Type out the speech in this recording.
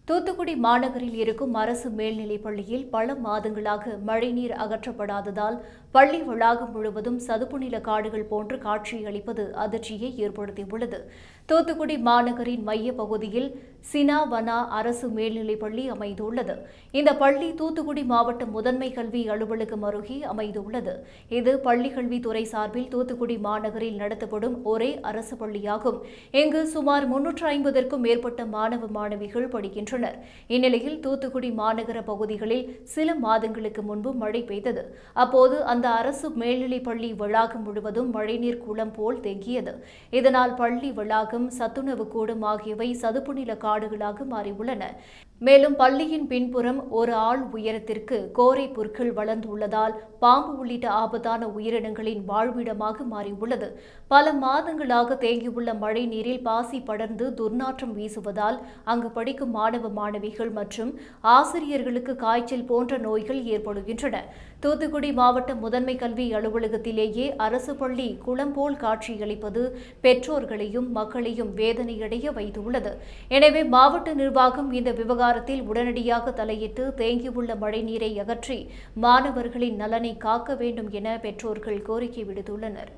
தூத்துக்குடி மாநகரில் இருக்கும் அரசு மேல்நிலைப் பள்ளியில் பல மாதங்களாக மழைநீர் அகற்றப்படாததால் பள்ளி வளாகம் முழுவதும் சதுப்பு நில காடுகள் போன்று காட்சியளிப்பது அதிர்ச்சியை ஏற்படுத்தியுள்ளது. தூத்துக்குடி மாநகரின் மைய பகுதியில் சினாவனா அரசு மேல்நிலைப் பள்ளி அமைந்துள்ளது. இந்த பள்ளி தூத்துக்குடி மாவட்ட முதன்மை கல்வி அலுவலகம் அருகே அமைந்துள்ளது. இது பள்ளிக்கல்வித்துறை சார்பில் தூத்துக்குடி மாநகரில் நடத்தப்படும் ஒரே அரசு பள்ளியாகும். இங்கு சுமார் 350க்கும் மேற்பட்ட மாணவ மாணவிகள் படிக்கின்றனர். இந்நிலையில் தூத்துக்குடி மாநகர பகுதிகளில் சில மாதங்களுக்கு முன்பு மழை பெய்தது. அப்போது அந்த அரசு மேல்நிலைப் பள்ளி வளாகம் முழுவதும் மழைநீர் குளம் போல் தேங்கியது. இதனால் பள்ளி வளாகம், சத்துணவு கூடம் ஆகியவை சதுப்பு நில காடுகளாக மாறியுள்ளன. மேலும் பள்ளியின் பின்புறம் ஒரு ஆள் உயரத்திற்கு கோரை புற்கள் வளர்ந்துள்ளதால் பாம்பு உள்ளிட்ட ஆபத்தான உயிரினங்களின் வாழ்விடமாக மாறியுள்ளது. பல மாதங்களாக தேங்கியுள்ள மழை நீரில் பாசி படர்ந்து துர்நாற்றம் வீசுவதால் அங்கு படிக்கும் மாணவ மாணவிகள் மற்றும் ஆசிரியர்களுக்கு காய்ச்சல் போன்ற நோய்கள் ஏற்படுகின்றன. தூத்துக்குடி மாவட்ட முதன்மை கல்வி அலுவலகத்திலேயே அரசு பள்ளி குளம் போல் காட்சியளிப்பது பெற்றோர்களையும் மக்களையும் வேதனையடைய வைத்துள்ளது. எனவே மாவட்ட நிர்வாகம் இந்த விவகாரத்தில் உடனடியாக தலையிட்டு தேங்கியுள்ள மழைநீரை அகற்றி மாணவர்களின் நலனை காக்க வேண்டும் என பெற்றோர்கள் கோரிக்கை விடுத்துள்ளனர்.